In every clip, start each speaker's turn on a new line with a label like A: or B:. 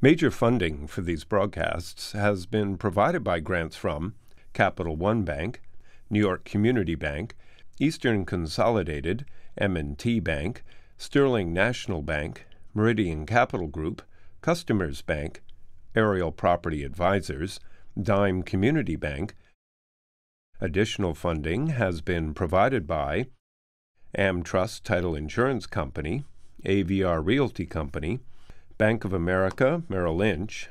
A: Major funding for these broadcasts has been provided by grants from Capital One Bank, New York Community Bank, Eastern Consolidated, M&T Bank, Sterling National Bank, Meridian Capital Group, Customers Bank, Aerial Property Advisors, Dime Community Bank. Additional funding has been provided by AmTrust Title Insurance Company, AVR Realty Company, Bank of America, Merrill Lynch,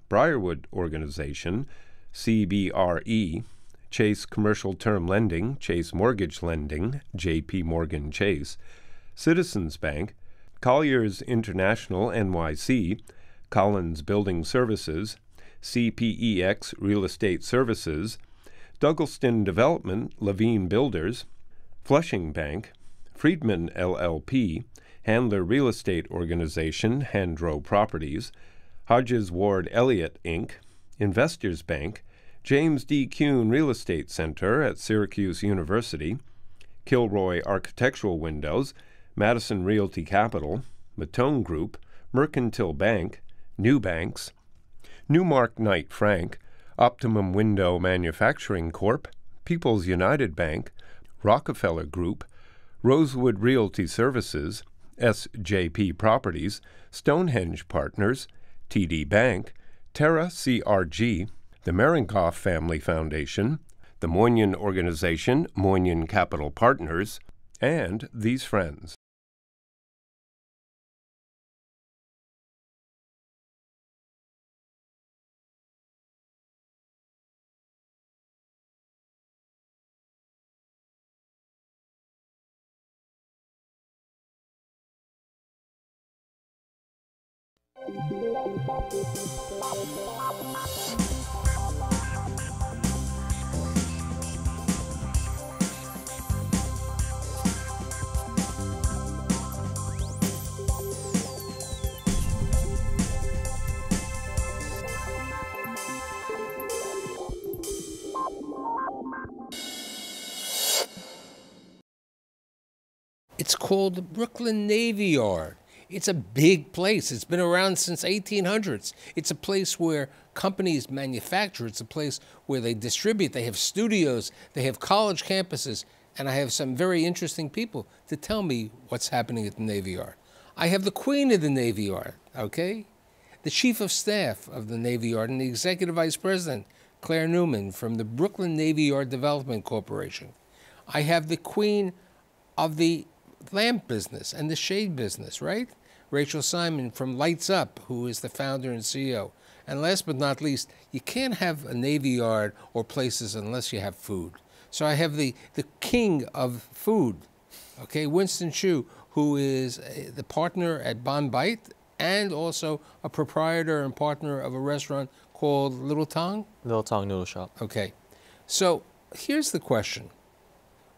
A: Briarwood Organization, CBRE, Chase Commercial Term Lending, Chase Mortgage Lending, JP Morgan Chase, Citizens Bank, Colliers International NYC, Collins Building Services, CPEX Real Estate Services, Douglaston Development, Levine Builders, Flushing Bank, Friedman LLP, Handler Real Estate Organization, Handro Properties, Hodges Ward Elliott, Inc., Investors Bank, James D. Kuhn Real Estate Center at Syracuse University, Kilroy Architectural Windows, Madison Realty Capital, Matone Group, Mercantile Bank, New Banks, Newmark Knight Frank, Optimum Window Manufacturing Corp., People's United Bank, Rockefeller Group, Rosewood Realty Services, SJP Properties, Stonehenge Partners, TD Bank, Terra CRG, the Marinkoff Family Foundation, the Moynihan Organization, Moynihan Capital Partners, and these friends.
B: It's called the Brooklyn Navy Yard. It's a big place. It's been around since 1800s. It's a place where companies manufacture. It's a place where they distribute. They have studios. They have college campuses. And I have some very interesting people to tell me what's happening at the Navy Yard. I have the Queen of the Navy Yard, okay? The Chief of Staff of the Navy Yard and the Executive Vice President, Claire Newman, from the Brooklyn Navy Yard Development Corporation. I have the Queen of the lamp business and the shade business, right? Rachel Simon from Lights Up, who is the founder and CEO. And last but not least, you can't have a Navy Yard or places unless you have food. So I have the king of food, okay, Winston Chu, who is the partner at Bon Bite and also a proprietor and partner of a restaurant called Little Tong?
C: Little Tong Noodle Shop.
B: Okay. So here's the question.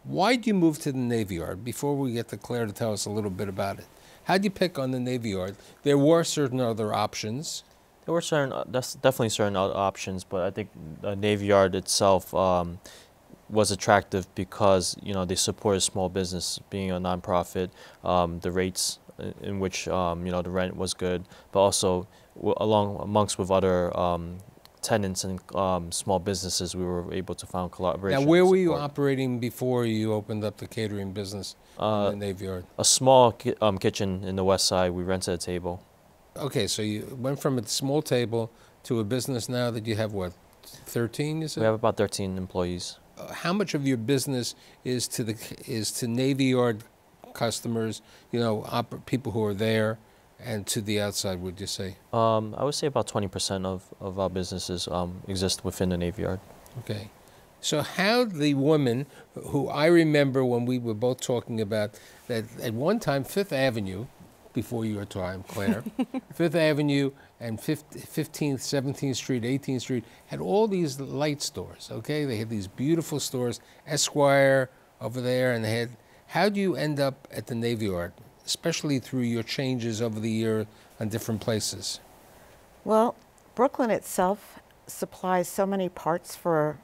B: Why did you move to the Navy Yard? Before we get to Claire to tell us a little bit about it. How did you pick on the Navy Yard? There were certain other options.
C: There were definitely certain other options, but I think the Navy Yard itself was attractive because, you know, they supported small business, being a nonprofit. The rates in which, you know, the rent was good, but also amongst with other tenants and small businesses, we were able to find collaboration.
B: Now, where were you operating before you opened up the catering business in the Navy Yard?
C: A small kitchen in the west side. We rented a table.
B: Okay, so you went from a small table to a business now that you have, what, 13, you said?
C: We have about 13 employees.
B: How much of your business is to Navy Yard customers, you know, people who are there, and to the outside, would you say?
C: I would say about 20% of our businesses exist within the Navy Yard.
B: Okay. So how the woman, who I remember when we were both talking about that at one time, Fifth Avenue, before your time, Claire, Fifth Avenue and 15th, 17th Street, 18th Street, had all these light stores, okay? They had these beautiful stores, Esquire over there, and they had, how do you end up at the Navy Yard, especially through your changes over the year on different places?
D: Well, Brooklyn itself supplies so many parts for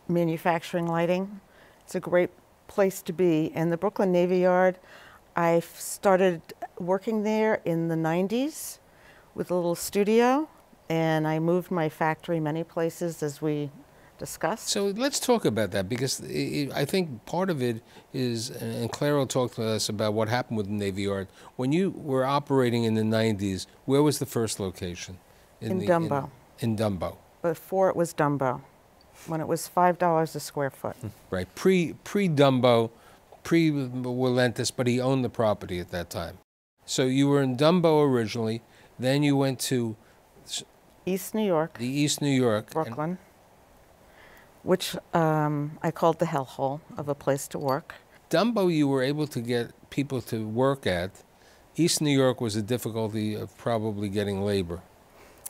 D: manufacturing lighting. It's a great place to be. And the Brooklyn Navy Yard, I started working there in the 90s with a little studio, and I moved my factory many places as we discussed.
B: So let's talk about that, because I think part of it is, and Claire will talk to us about what happened with the Navy Yard. When you were operating in the 90s, where was the first location?
D: In Dumbo.
B: In Dumbo.
D: Before it was Dumbo, when it was $5 a square foot.
B: Right, pre-Dumbo, pre-Willentis, but he owned the property at that time. So you were in Dumbo originally, then you went to
D: East New York.
B: the East New York.
D: Brooklyn, which I called the hellhole of a place to work.
B: Dumbo you were able to get people to work at. East New York was a difficulty of probably getting labor.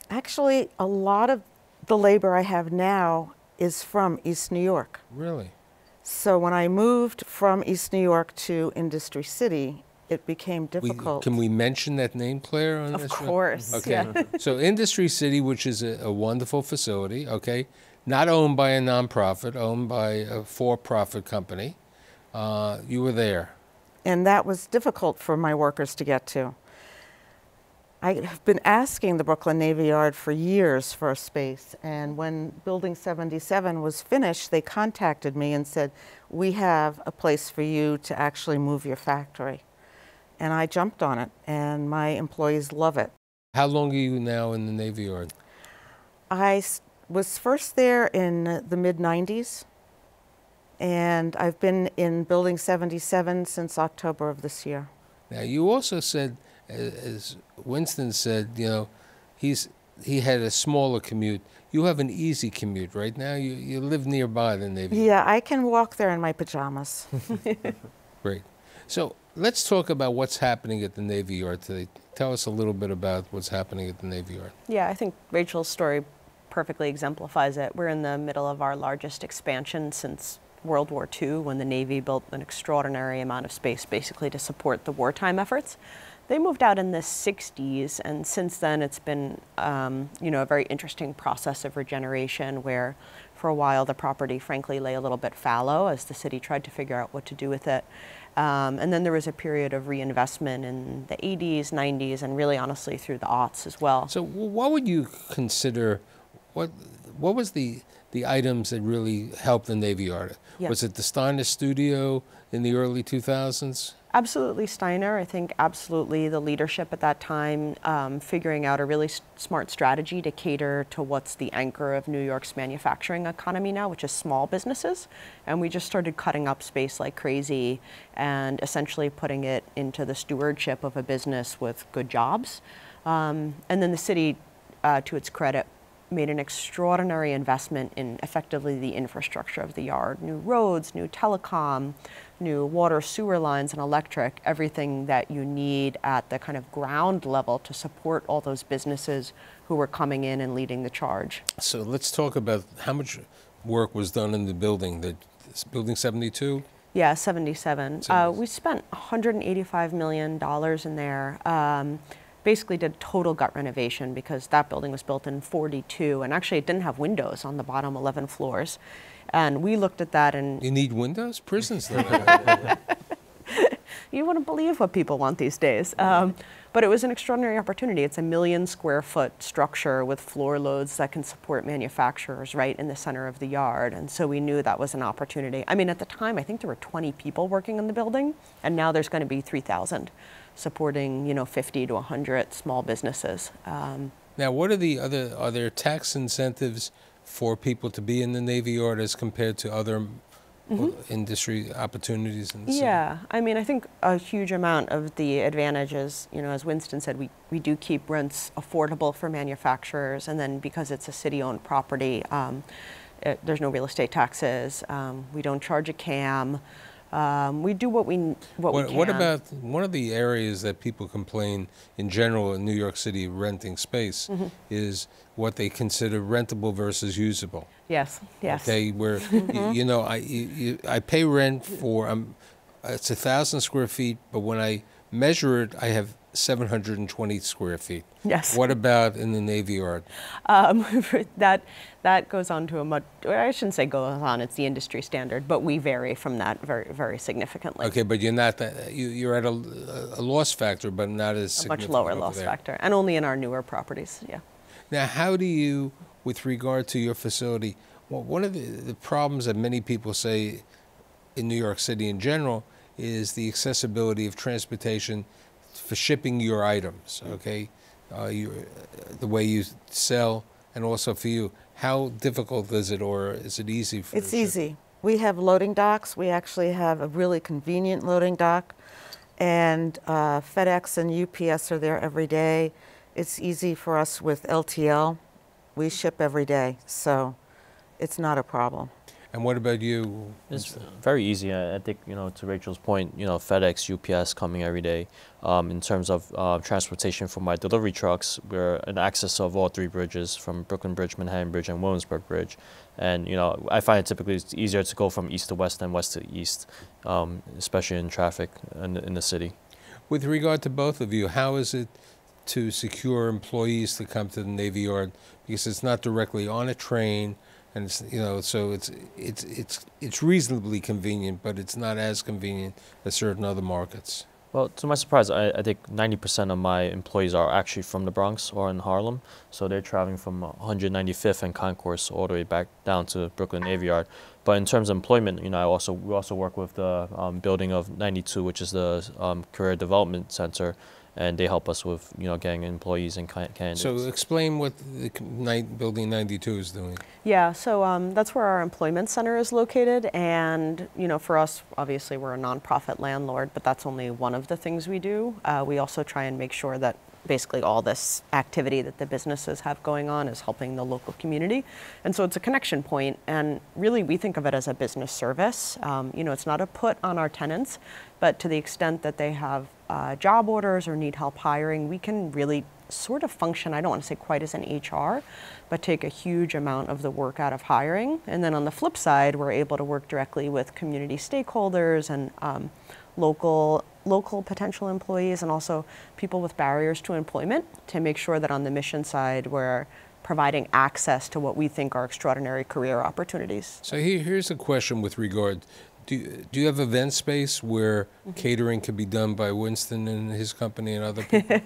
D: Actually, a lot of the labor I have now is from East New York.
B: Really?
D: So when I moved from East New York to Industry City, it became difficult.
B: Can we mention that name, Claire, on
E: Of
B: this show?
E: course.
B: Okay.
E: Yeah.
B: So Industry City, which is a wonderful facility, okay, not owned by a nonprofit, owned by a for-profit company. You were there.
D: And that was difficult for my workers to get to. I have been asking the Brooklyn Navy Yard for years for a space, and when Building 77 was finished, they contacted me and said, we have a place for you to actually move your factory. And I jumped on it, and my employees love it.
B: How long are you now in the Navy Yard?
D: I was first there in the mid-90s, and I've been in Building 77 since October of this year.
B: Now, you also said, as Winston said, you know, he had a smaller commute. You have an easy commute right now. You live nearby the Navy.
D: Yeah, I can walk there in my pajamas.
B: Great. So let's talk about what's happening at the Navy Yard today. Tell us a little bit about what's happening at the Navy Yard.
E: Yeah, I think Rachel's story perfectly exemplifies it. We're in the middle of our largest expansion since World War II, when the Navy built an extraordinary amount of space basically to support the wartime efforts. They moved out in the 60s, and since then it's been you know, a very interesting process of regeneration where for a while the property frankly lay a little bit fallow as the city tried to figure out what to do with it. And then there was a period of reinvestment in the 80s, 90s, and really honestly through the aughts as well.
B: So what would you consider, what was the items that really helped the Navy Yard?
E: Yeah.
B: Was it the Steiner studio in the early 2000s?
E: Absolutely Steiner. I think absolutely the leadership at that time, figuring out a really smart strategy to cater to what's the anchor of New York's manufacturing economy now, which is small businesses. And we just started cutting up space like crazy and essentially putting it into the stewardship of a business with good jobs. And then the city, to its credit, made an extraordinary investment in effectively the infrastructure of the yard. New roads, new telecom, new water, sewer lines, and electric, everything that you need at the kind of ground level to support all those businesses who were coming in and leading the charge.
B: So let's talk about how much work was done in the building, Building 72?
E: Yeah, 77. We spent $185 million in there. Basically did total gut renovation because that building was built in 42, and actually it didn't have windows on the bottom 11 floors. And we looked at that and...
B: You need windows? Prisons don't have.
E: You wouldn't believe what people want these days. But it was an extraordinary opportunity. It's a 1 million square foot structure with floor loads that can support manufacturers right in the center of the yard. And so we knew that was an opportunity. I mean, at the time, I think there were 20 people working in the building, and now there's going to be 3,000. Supporting, you know, 50 to 100 small businesses.
B: Now, what are are there tax incentives for people to be in the Navy Yard as compared to other industry opportunities in the city?
E: Yeah, I mean, I think a huge amount of the advantages, you know, as Winston said, we do keep rents affordable for manufacturers, and then because it's a city-owned property, there's no real estate taxes. We don't charge a CAM. We do what we can.
B: What about one of the areas that people complain in general in New York City renting space is what they consider rentable versus usable.
E: Yes, yes.
B: Okay, where you know I pay rent for it's 1,000 square feet, but when I measure it, I have 720 square feet.
E: Yes.
B: What about in the Navy Yard?
E: That goes on to a much, I shouldn't say goes on, it's the industry standard, but we vary from that very, very significantly.
B: Okay, but you're not you're at a loss factor, but not as
E: A
B: significant
E: much lower
B: over
E: loss
B: there.
E: factor, and only in our newer properties, yeah.
B: Now, how do you, with regard to your facility, well, one of the problems that many people say in New York City in general is the accessibility of transportation for shipping your items, okay? The way you sell, and also for you. How difficult is it, or is it easy for
D: It's easy. We have loading docks. We actually have a really convenient loading dock, and FedEx and UPS are there every day. It's easy for us with LTL. We ship every day, so it's not a problem.
B: And what about you?
C: It's very easy. I think, to Rachel's point, FedEx, UPS coming every day. In terms of transportation for my delivery trucks, we're in access of all three bridges, from Brooklyn Bridge, Manhattan Bridge, and Williamsburg Bridge. And, I find it typically it's easier to go from east to west than west to east, especially in traffic in the city.
B: With regard to both of you, how is it to secure employees to come to the Navy Yard? Because it's not directly on a train, and it's, so it's reasonably convenient, but it's not as convenient as certain other markets.
C: Well, to my surprise, I think 90% of my employees are actually from the Bronx or in Harlem, so they're traveling from 195th and Concourse all the way back down to Brooklyn Navy Yard. But in terms of employment, we also work with the building of 92, which is the Career Development Center, and they help us with getting employees and candidates.
B: So explain what the Building 92 is doing.
E: Yeah, so that's where our employment center is located, and for us, obviously we're a nonprofit landlord, but that's only one of the things we do. We also try and make sure that basically all this activity that the businesses have going on is helping the local community, and so it's a connection point, and really we think of it as a business service. It's not a put on our tenants, but to the extent that they have job orders or need help hiring, we can really sort of function, I don't want to say quite as an HR, but take a huge amount of the work out of hiring. And then on the flip side, we're able to work directly with community stakeholders and local potential employees, and also people with barriers to employment, to make sure that on the mission side we're providing access to what we think are extraordinary career opportunities.
B: So here's a question with regard. Do you have event space where catering can be done by Winston and his company and other people?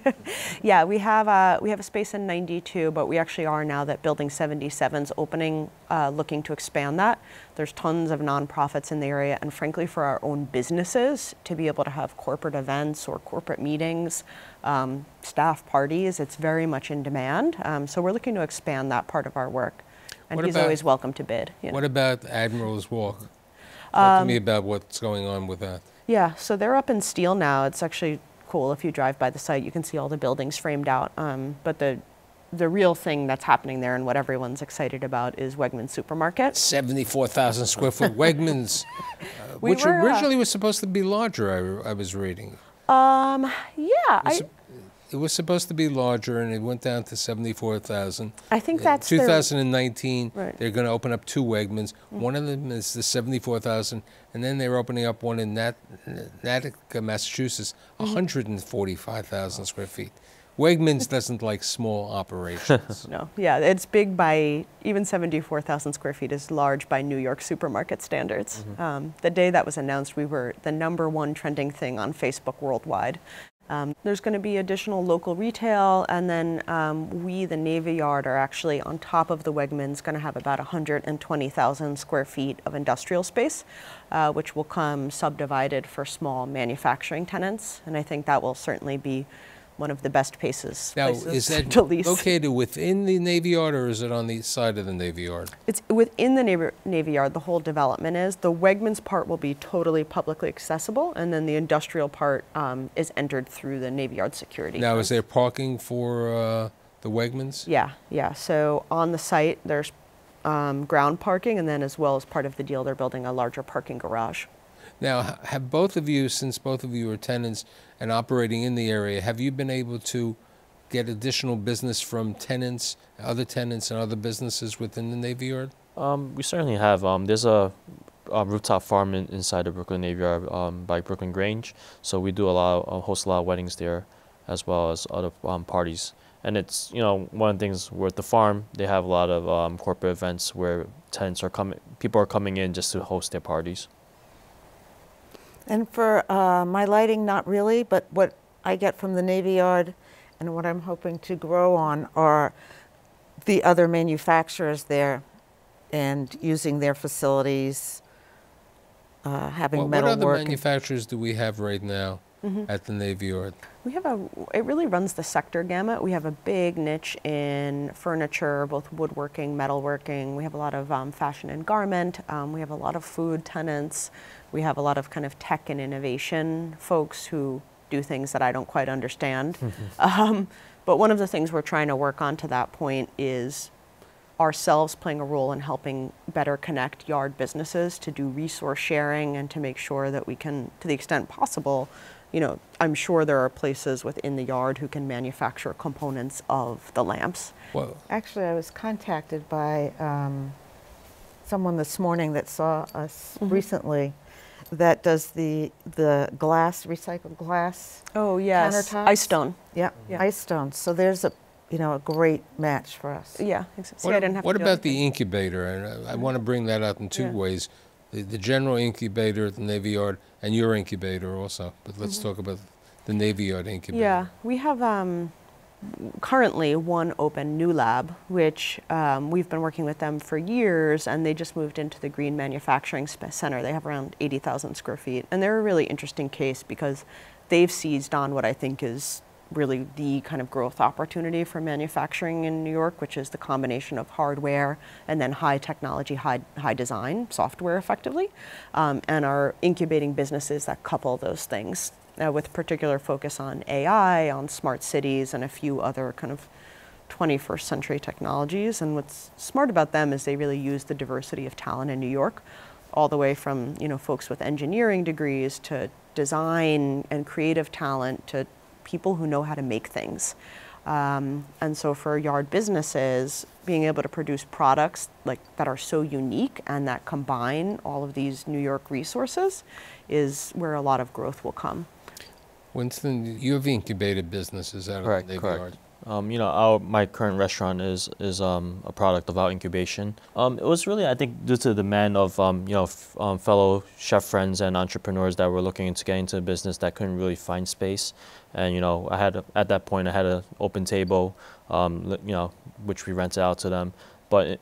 E: Yeah, we have a space in 92, but we actually are, now that Building 77's opening, looking to expand that. There's tons of nonprofits in the area, and frankly for our own businesses to be able to have corporate events or corporate meetings, staff parties, it's very much in demand. So we're looking to expand that part of our work. And he's always welcome to bid.
B: What about Admiral's Walk? Talk to me about what's going on with that.
E: Yeah, so they're up in steel now. It's actually cool. If you drive by the site, you can see all the buildings framed out. But the real thing that's happening there, and what everyone's excited about, is Wegmans Supermarket.
B: 74,000 square foot Wegmans, which originally was supposed to be larger, I was reading.
E: Yeah.
B: It was supposed to be larger, and it went down to 74,000.
E: I think that's
B: 2019.
E: Right.
B: They're going to open up two Wegmans. One of them is the 74,000, and then they're opening up one in Natick, Massachusetts, 145,000 square feet. Wegmans doesn't like small operations.
E: No, yeah, it's big by, even 74,000 square feet is large by New York supermarket standards. The day that was announced, we were the #1 trending thing on Facebook worldwide. There's going to be additional local retail, and then we, the Navy Yard, are actually on top of the Wegmans going to have about 120,000 square feet of industrial space, which will come subdivided for small manufacturing tenants, and I think that will certainly be one of the best places
B: Now, is that
E: to lease.
B: located within the Navy Yard, or is it on the side of the Navy Yard?
E: It's within the Navy Yard, the whole development is. The Wegmans part will be totally publicly accessible, and then the industrial part is entered through the Navy Yard security.
B: Now, is there parking for the Wegmans?
E: Yeah. So on the site, there's ground parking, and then as well as part of the deal, they're building a larger parking garage.
B: Now, have both of you, since both of you are tenants and operating in the area, have you been able to get additional business from tenants, other tenants and other businesses within the Navy Yard?
C: We certainly have. There's a rooftop farm inside the Brooklyn Navy Yard by Brooklyn Grange, so we do host a lot of weddings there, as well as other parties. And it's, you know, one of the things with the farm, they have a lot of corporate events where people are coming in just to host their parties.
D: And for my lighting, not really, but what I get from the Navy Yard and what I'm hoping to grow on are the other manufacturers there and using their facilities, having
B: What
D: metal
B: other
D: work.
B: manufacturers do we have right now at the Navy Yard?
E: We have it really runs the sector gamut. We have a big niche in furniture, both woodworking, metalworking. We have a lot of fashion and garment. We have a lot of food tenants. We have a lot of kind of tech and innovation folks who do things that I don't quite understand. But one of the things we're trying to work on to that point is ourselves playing a role in helping better connect yard businesses to do resource sharing and to make sure that we can, to the extent possible, you know, I'm sure there are places within the yard who can manufacture components of the lamps.
B: Well,
D: Actually, I was contacted by someone this morning that saw us recently that does the glass, recycled glass.
E: Oh, yes.
D: Countertops?
E: Ice stone.
D: Yeah,
E: Yeah.
D: ice stone. So there's a great match for us.
E: Yeah. See, I didn't have
B: what
E: to do
B: about
E: anything.
B: the incubator? And I want to bring that up in two ways. The general incubator at the Navy Yard and your incubator also. But let's talk about the Navy Yard incubator.
E: Yeah, we have currently one open new lab, which we've been working with them for years, and they just moved into the Green Manufacturing Center. They have around 80,000 square feet, and they're a really interesting case because they've seized on what I think is really the kind of growth opportunity for manufacturing in New York, which is the combination of hardware and then high technology, high design software effectively, and are incubating businesses that couple those things with particular focus on AI, on smart cities, and a few other kind of 21st century technologies. And what's smart about them is they really use the diversity of talent in New York, all the way from, you know, folks with engineering degrees to design and creative talent to people who know how to make things. And so for yard businesses, being able to produce products like that are so unique and that combine all of these New York resources is where a lot of growth will come.
B: Winston, you have incubated businesses out of the Navy Yard.
C: You know, my current restaurant is a product of our incubation. It was really, I think, due to the demand of you know, fellow chef friends and entrepreneurs that were looking to get into a business that couldn't really find space. And you know, at that point I had an open table, you know, which we rented out to them. But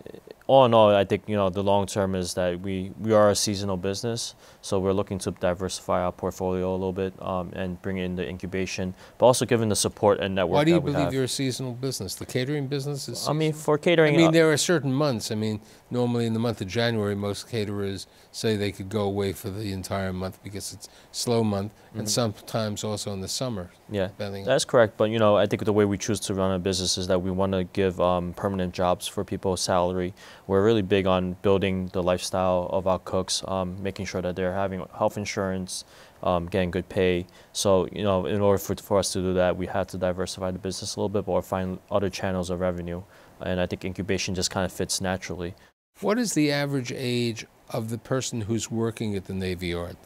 C: all in all, I think, you know, the long term is that we are a seasonal business, so we're looking to diversify our portfolio a little bit and bring in the incubation, but also given the support and network.
B: Why do you
C: that we
B: believe
C: have.
B: you're a seasonal business? The catering business is seasonal?
C: I mean, for catering,
B: I mean, there are certain months. I mean, normally in the month of January, most caterers say they could go away for the entire month because it's a slow month, and sometimes also in the summer.
C: yeah,
B: depending on-
C: that's correct. But you know, I think the way we choose to run a business is that we want to give permanent jobs for people's salary. We're really big on building the lifestyle of our cooks, making sure that they're having health insurance, getting good pay. So, you know, in order for us to do that, we had to diversify the business a little bit or find other channels of revenue. And I think incubation just kind of fits naturally.
B: What is the average age of the person who's working at the Navy Yard?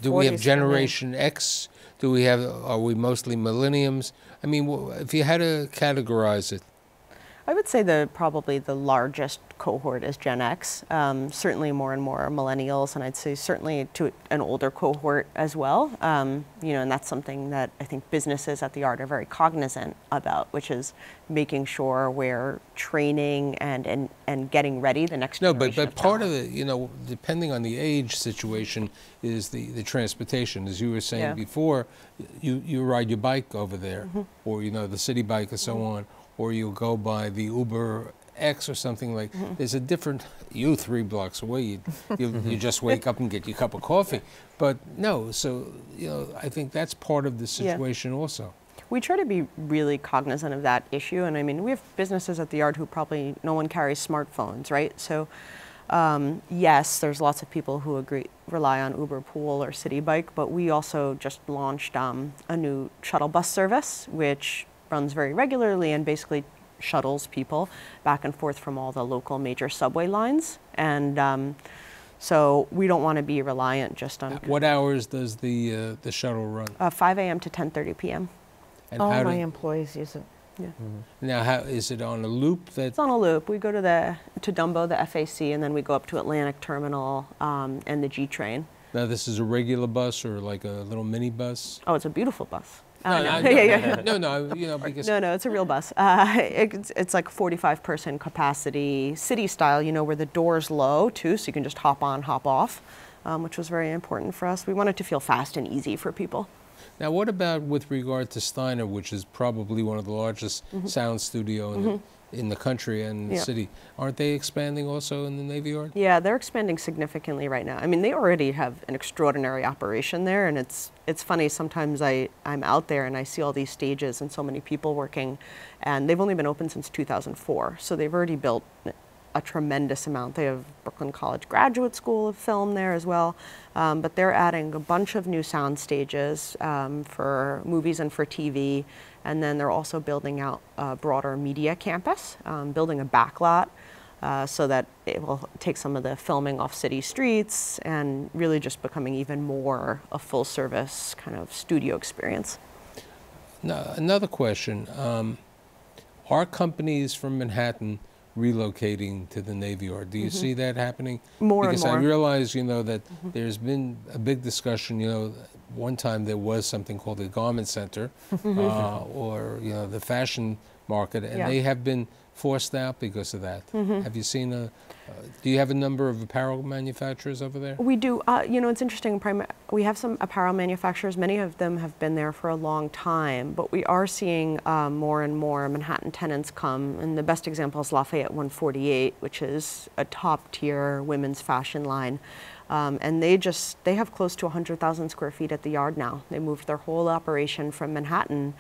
B: Do we have
D: 40s,
B: Generation X? Are we mostly millenniums? I mean, if you had to categorize it,
E: I would say probably the largest cohort is Gen X, certainly more and more millennials, and I'd say certainly to an older cohort as well. You know, and that's something that I think businesses at the Yard are very cognizant about, which is making sure we're training and getting ready the next generation.
B: but
E: of
B: part of
E: talent.
B: it, you know, depending on the age situation, is the transportation. As you were saying
E: Yeah.
B: before, you ride your bike over there, or, you know, the city bike and so on, or you go by the Uber X or something like. There's a different. You 3 blocks away, you just wake up and get your cup of coffee. But no, so, you know, I think that's part of the situation also.
E: We try to be really cognizant of that issue, and I mean, we have businesses at the Yard who probably no one carries smartphones, right? So, yes, there's lots of people who rely on Uber Pool or City Bike, but we also just launched a new shuttle bus service, which runs very regularly and basically shuttles people back and forth from all the local major subway lines. And so we don't want to be reliant just on
B: What hours does the shuttle run?
E: 5 a.m. to 10:30 p.m.
B: And
D: All
B: how
D: my
B: do,
D: employees use it.
E: Yeah.
B: Now, how is it on a loop?
E: It's on a loop. We go to Dumbo, the FAC, and then we go up to Atlantic Terminal and the G train.
B: Now, this is a regular bus or like a little mini bus?
E: Oh, it's a beautiful bus.
B: No, because
E: No, it's a real bus. It's like 45-person capacity, city style, where the door's low too, so you can just hop on, hop off, which was very important for us. We wanted to feel fast and easy for people.
B: Now, what about with regard to Steiner, which is probably one of the largest sound studio in the country and the city? Aren't they expanding also in the Navy Yard?
E: Yeah, they're expanding significantly right now. I mean, they already have an extraordinary operation there, and it's funny, sometimes I'm out there and I see all these stages and so many people working, and they've only been open since 2004, so they've already built a tremendous amount. They have Brooklyn College Graduate School of Film there as well, but they're adding a bunch of new sound stages for movies and for TV, and then they're also building out a broader media campus, building a backlot so that it will take some of the filming off city streets and really just becoming even more a full-service kind of studio experience.
B: Now, another question, are companies from Manhattan relocating to the Navy Yard? Do you see that happening?
E: More and more.
B: Because I realize, that there's been a big discussion, one time there was something called the Garment Center or, the fashion market, and they have been forced out because of that. Have you seen do you have a number of apparel manufacturers over there?
E: We do. It's interesting. We have some apparel manufacturers. Many of them have been there for a long time, but we are seeing more and more Manhattan tenants come. And the best example is Lafayette 148, which is a top-tier women's fashion line. And they have close to 100,000 square feet at the Yard now. They moved their whole operation from Manhattan.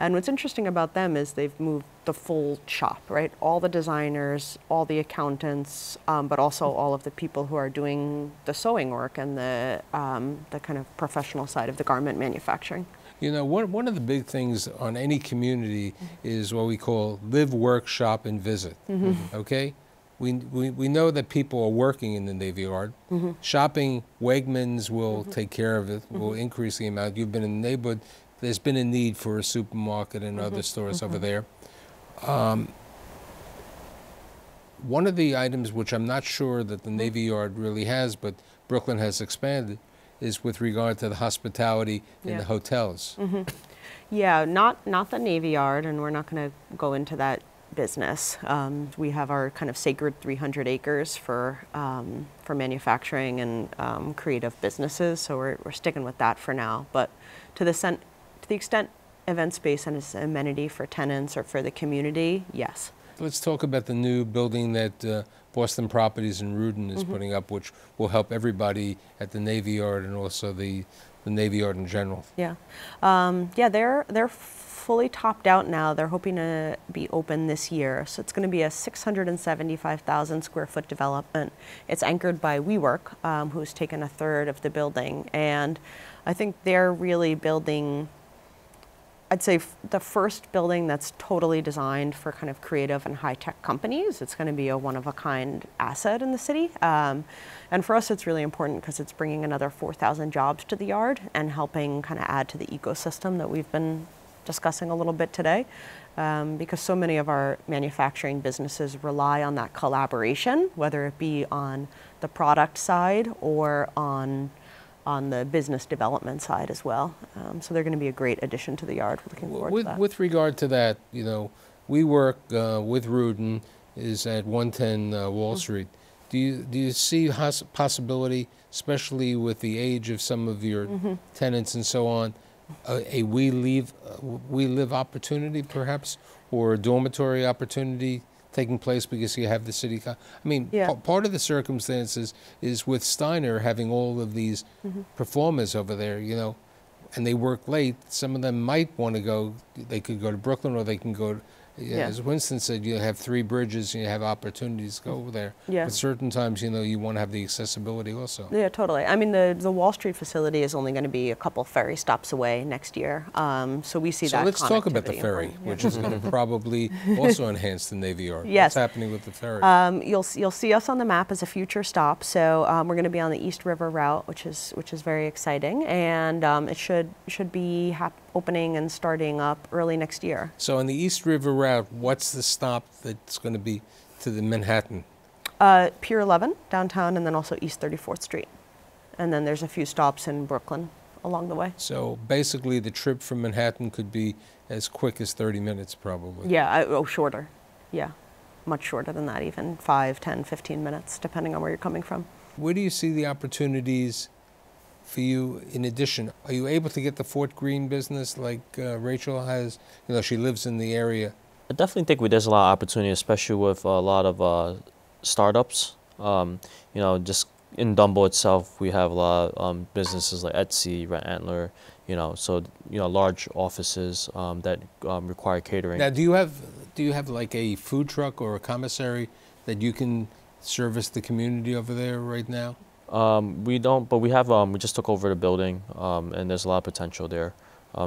E: And what's interesting about them is they've moved the full shop, right? All the designers, all the accountants, but also all of the people who are doing the sewing work and the kind of professional side of the garment manufacturing.
B: One of the big things on any community is what we call live, work, shop, and visit, okay? We know that people are working in the Navy Yard. Shopping, Wegmans will take care of it, will increase the amount. You've been in the neighborhood. There's been a need for a supermarket and other stores over there. One of the items which I'm not sure that the Navy Yard really has, but Brooklyn has expanded, is with regard to the hospitality in the hotels.
E: Yeah, not the Navy Yard, and we're not going to go into that business. We have our kind of sacred 300 acres for manufacturing and creative businesses, so we're sticking with that for now. But to the extent event space and its amenity for tenants or for the community, yes.
B: Let's talk about the new building that Boston Properties in Rudin is putting up, which will help everybody at the Navy Yard and also the Navy Yard in general.
E: Yeah, they're fully topped out now. They're hoping to be open this year. So it's going to be a 675,000 square foot development. It's anchored by WeWork, who's taken a third of the building. And I think they're really building, I'd say, the first building that's totally designed for kind of creative and high-tech companies. It's going to be a one-of-a-kind asset in the city. And for us, it's really important because it's bringing another 4,000 jobs to the Yard and helping kind of add to the ecosystem that we've been discussing a little bit today. Because so many of our manufacturing businesses rely on that collaboration, whether it be on the product side or on the business development side as well. So they're going to be a great addition to the Yard. We're looking forward to that.
B: With regard to that, we work with Rudin is at 110 Wall Street. Do you see possibility, especially with the age of some of your tenants and so on, a we live opportunity perhaps, or a dormitory opportunity taking place because you have the city? I mean, part of the circumstances is with Steiner having all of these performers over there, and they work late. Some of them might want to go, they could go to Brooklyn or they can go Yeah, as Winston said, you have 3 bridges, and you have opportunities to go over there.
E: Yeah.
B: But certain times, you know, you want to have the accessibility also.
E: Yeah, totally. I mean, the Wall Street facility is only going to be a couple ferry stops away next year, so we see that.
B: So let's talk about the
E: connectivity
B: ferry,
E: important, yeah.
B: which is going to probably also enhance the Navy Yard.
E: Yes.
B: What's happening with the ferry?
E: You'll see us on the map as a future stop. So we're going to be on the East River route, which is very exciting, and it should be opening and starting up early next year.
B: So on the East River route, what's the stop that's going to be to the Manhattan?
E: Pier 11 downtown, and then also East 34th Street, and then there's a few stops in Brooklyn along the way.
B: So basically, the trip from Manhattan could be as quick as 30 minutes, probably.
E: Yeah, shorter. Yeah, much shorter than that, even 5, 10, 15 minutes, depending on where you're coming from.
B: Where do you see the opportunities for you in addition? Are you able to get the Fort Greene business like Rachel has? You know, she lives in the area.
C: I definitely think there's a lot of opportunity, especially with a lot of startups. You know, just in Dumbo itself, we have a lot of businesses like Etsy, Red Antler, you know, so, you know, large offices that require catering.
B: Now, do you have like a food truck or a commissary that you can service the community over there right now?
C: We don't, but we have, we just took over the building, and there's a lot of potential there.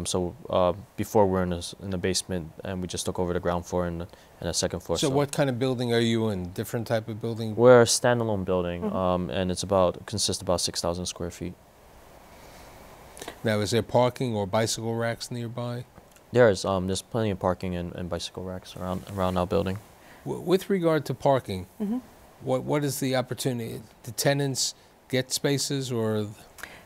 C: So before we're in the basement, and we just took over the ground floor and the second floor.
B: So what kind of building are you in? Different type of building?
C: We're a standalone building, and it's consists about 6,000 square feet.
B: Now, is there parking or bicycle racks nearby?
C: There's plenty of parking and bicycle racks around our building.
B: With regard to parking, what is the opportunity? The tenants get spaces, or?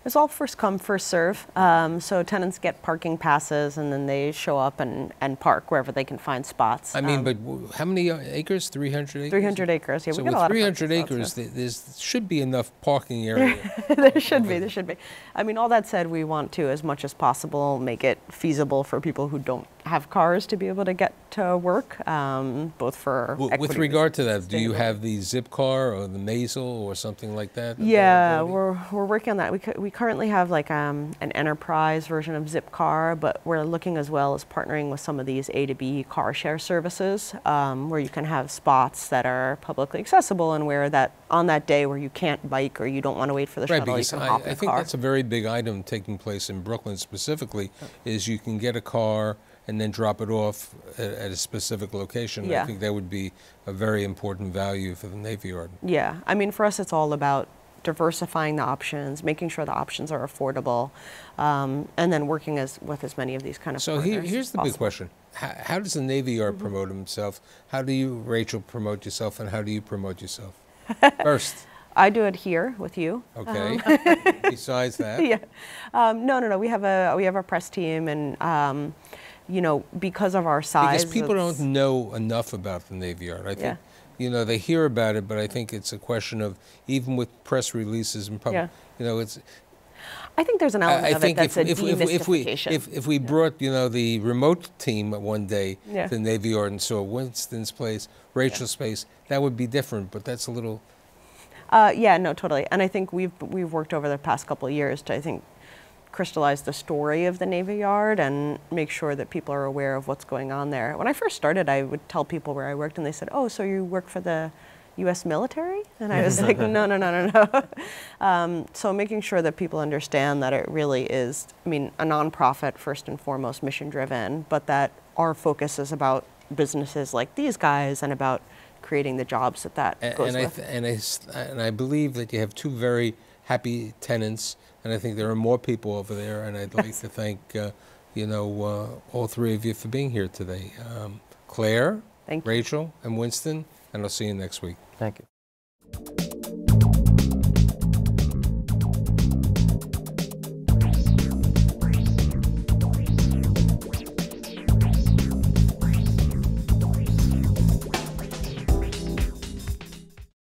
E: It's all first come, first serve. So tenants get parking passes, and then they show up and park wherever they can find spots.
B: I mean, but how many acres? 300 acres?
E: 300 acres, yeah.
B: So
E: we got
B: with
E: a lot
B: 300
E: of
B: acres,
E: spots,
B: there should be enough parking area.
E: there should be. I mean, all that said, we want to, as much as possible, make it feasible for people who don't have cars to be able to get to work, both for equity.
B: With regard to that, do you have the Zip car or the Maisel or something like that?
E: Yeah, we're working on that. We currently have like an enterprise version of Zipcar, but we're looking as well as partnering with some of these A to B car share services, where you can have spots that are publicly accessible, and where on that day where you can't bike or you don't want to wait for the shuttle, you can hop in a car.
B: I think that's a very big item taking place in Brooklyn specifically, is you can get a car and then drop it off at a specific location.
E: Yeah.
B: I think that would be a very important value for the Navy Yard.
E: Yeah, I mean, for us, it's all about diversifying the options, making sure the options are affordable, and then working with as many of these kind of partners.
B: So here's the big question. How does the Navy Yard promote himself? How do you, Rachel, promote yourself, and how do you promote yourself? First.
E: I do it here with you.
B: Okay. Besides that.
E: Yeah. No. We have a press team, and you know, because of our size.
B: Because people don't know enough about the Navy Yard. I think, you know, they hear about it, but I think it's a question of, even with press releases and public, you know, it's.
E: I think there's an element of it that's a demystification.
B: If we brought, you know, the remote team one day to the Navy Yard and saw Winston's place, Rachel's space, that would be different, but that's a little.
E: Yeah, no, totally. And I think we've worked over the past couple of years to, I think, crystallize the story of the Navy Yard and make sure that people are aware of what's going on there. When I first started, I would tell people where I worked, and they said, "Oh, so you work for the U.S. military?" And I was like, no. So making sure that people understand that it really is, I mean, a nonprofit, first and foremost, mission-driven, but that our focus is about businesses like these guys and about creating the jobs that goes with.
B: And I believe that you have two very happy tenants, and I think there are more people over there, and I'd like to thank, you know, all three of you for being here today. Claire, Rachel, and Winston, and I'll see you next week.
C: Thank you.